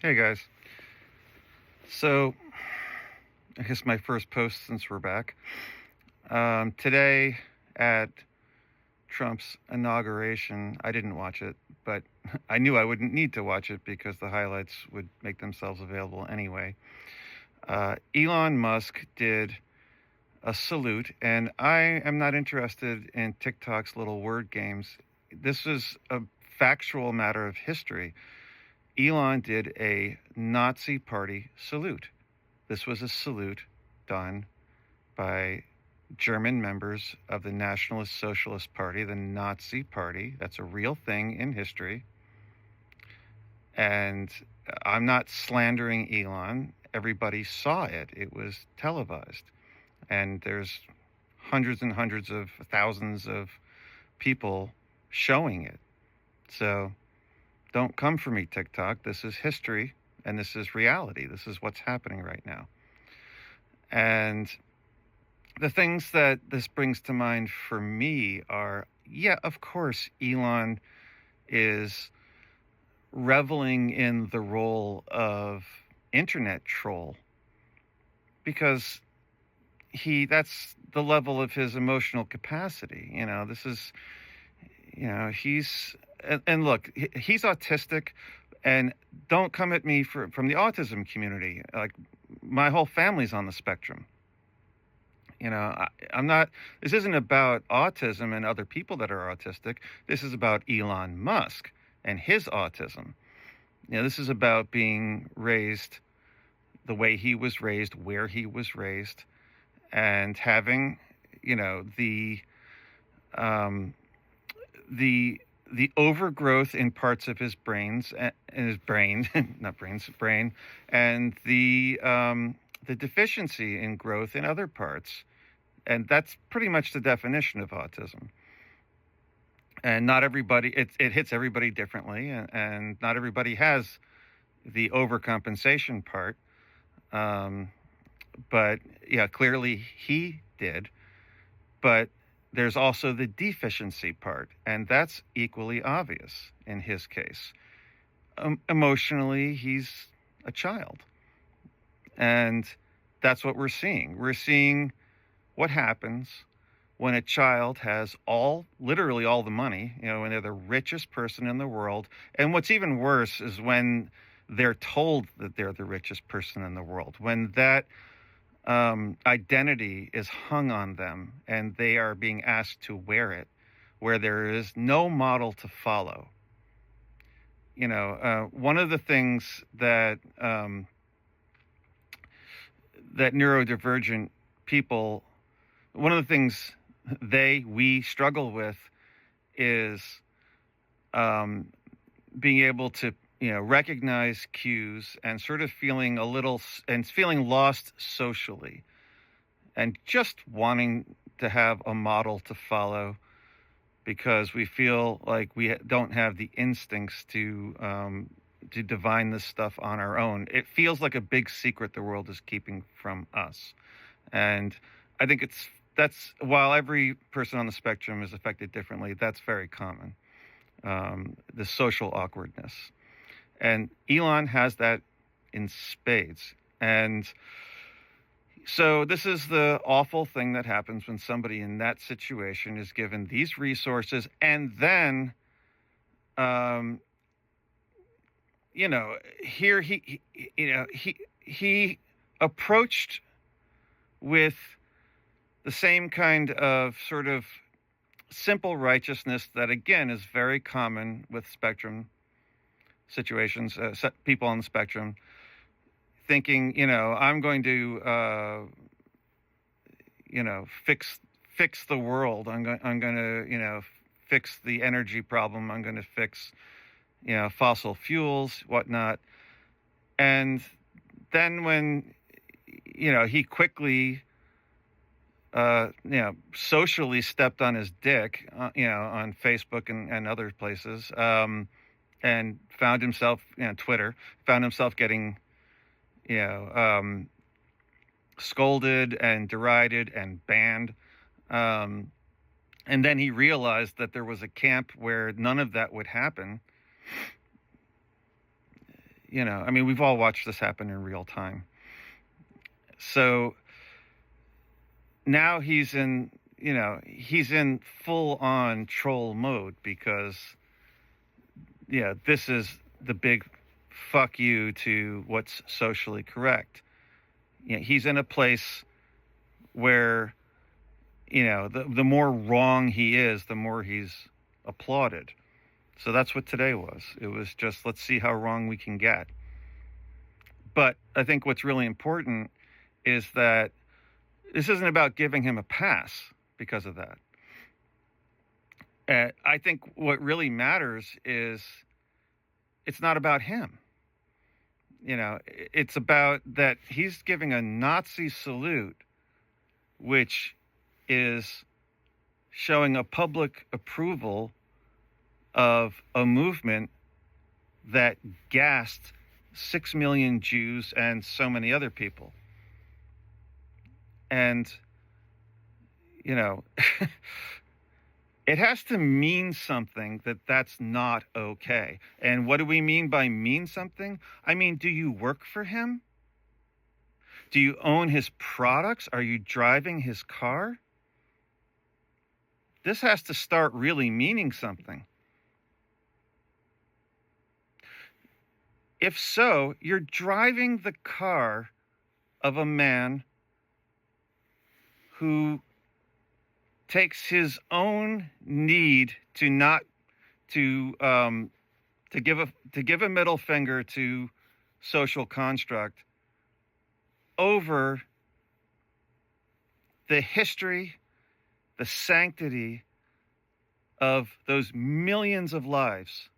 Hey guys. So, I guess my first post since we're back. Today at Trump's inauguration, I didn't watch it, but I knew I wouldn't need to watch it because the highlights would make themselves available anyway. Elon Musk did a salute, and I am not interested in TikTok's little word games. This is a factual matter of history. Elon did a Nazi party salute. This was a salute done by German members of the Nationalist Socialist Party, the Nazi Party. That's a real thing in history. And I'm not slandering Elon. Everybody saw it. It was televised. And there's hundreds and hundreds of thousands of people showing it. So don't come for me, TikTok. This is history and this is reality. This is what's happening right now. And the things that this brings to mind for me are, yeah, of course, Elon is reveling in the role of internet troll because that's the level of his emotional capacity. And look, he's autistic, and don't come at me from the autism community. Like, my whole family's on the spectrum. I'm not, this isn't about autism and other people that are autistic. This is about Elon Musk and his autism. This is about being raised the way he was raised, where he was raised, and having, the overgrowth in parts of his brains and his brain, not brains, brain, and the deficiency in growth in other parts. And that's pretty much the definition of autism. And not everybody, it hits everybody differently, and not everybody has the overcompensation part. But yeah, clearly he did. But there's also the deficiency part, and that's equally obvious in his case. Emotionally, he's a child. And that's what we're seeing. We're seeing what happens when a child has literally all the money, when they're the richest person in the world. And what's even worse is when they're told that they're the richest person in the world, when that identity is hung on them and they are being asked to wear it, where there is no model to follow. One of the things that neurodivergent people, one of the things we struggle with is being able to, recognize cues and sort of feeling lost socially, and just wanting to have a model to follow because we feel like we don't have the instincts to divine this stuff on our own. It feels like a big secret the world is keeping from us. And I think that's while every person on the spectrum is affected differently, that's very common. The social awkwardness. And Elon has that in spades. And so this is the awful thing that happens when somebody in that situation is given these resources, and then, here he approached with the same kind of sort of simple righteousness that, again, is very common with spectrum situations, people on the spectrum, thinking, I'm going to, fix the world. I'm going to, fix the energy problem. I'm going to fix, fossil fuels, whatnot. And then when, he quickly, socially stepped on his dick, on Facebook and other places, and found himself, Twitter, found himself getting, scolded and derided and banned. And then he realized that there was a camp where none of that would happen. I mean, we've all watched this happen in real time. So now he's in full on troll mode because, yeah, this is the big fuck you to what's socially correct. He's in a place where, the more wrong he is, the more he's applauded. So that's what today was. It was just, let's see how wrong we can get. But I think what's really important is that this isn't about giving him a pass because of that. I think what really matters is it's not about him. It's about that he's giving a Nazi salute, which is showing a public approval of a movement that gassed 6 million Jews and so many other people. And, it has to mean something that that's not okay. And what do we mean by mean something? I mean, do you work for him? Do you own his products? Are you driving his car? This has to start really meaning something. If so, you're driving the car of a man who takes his own need to give a middle finger to social construct over the history, the sanctity of those millions of lives,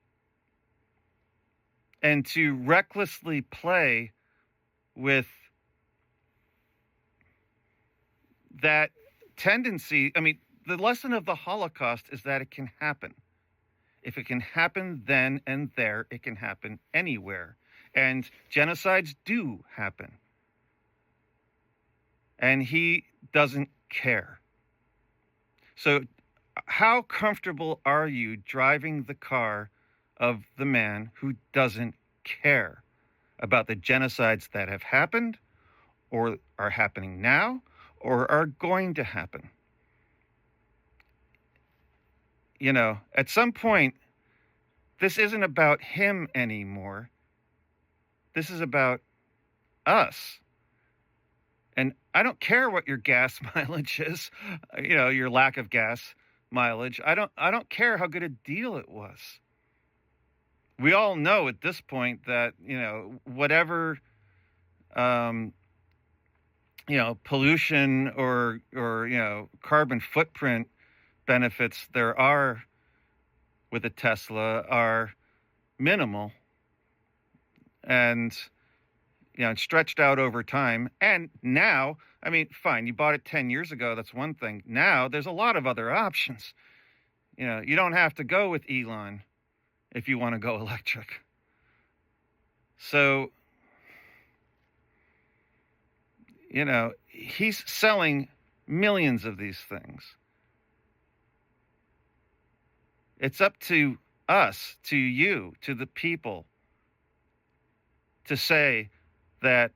and to recklessly play with that tendency. I mean, the lesson of the Holocaust is that it can happen. If it can happen then and there, it can happen anywhere. And genocides do happen. And he doesn't care. So how comfortable are you driving the car of the man who doesn't care about the genocides that have happened or are happening now or are going to happen? At some point, this isn't about him anymore. This is about us. And I don't care what your gas mileage is, your lack of gas mileage. I don't care how good a deal it was. We all know at this point that, whatever, pollution or carbon footprint benefits there are with a Tesla are minimal and, stretched out over time. And now, I mean, fine, you bought it 10 years ago. That's one thing. Now there's a lot of other options. You don't have to go with Elon if you want to go electric. So, he's selling millions of these things. It's up to us, to you, to the people, to say that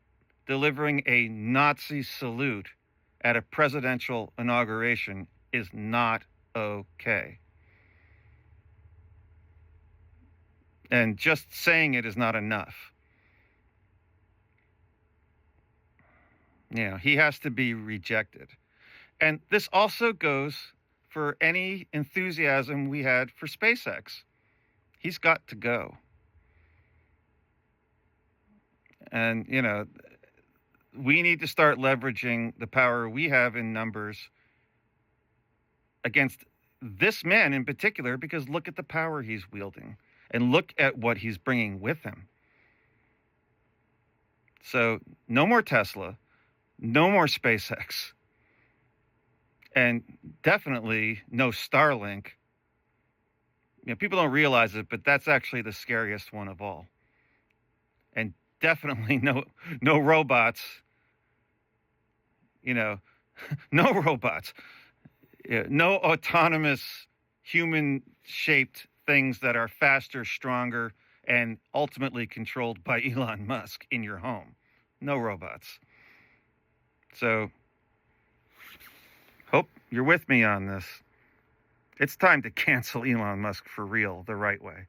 delivering a Nazi salute at a presidential inauguration is not okay. And just saying it is not enough. He has to be rejected. And this also goes for any enthusiasm we had for SpaceX. He's got to go. And, we need to start leveraging the power we have in numbers against this man in particular, because look at the power he's wielding and look at what he's bringing with him. So no more Tesla, no more SpaceX, and definitely no Starlink. People don't realize it, but that's actually the scariest one of all. And definitely no robots. No robots. No autonomous human-shaped things that are faster, stronger, and ultimately controlled by Elon Musk in your home. No robots. So, hope you're with me on this. It's time to cancel Elon Musk for real, the right way.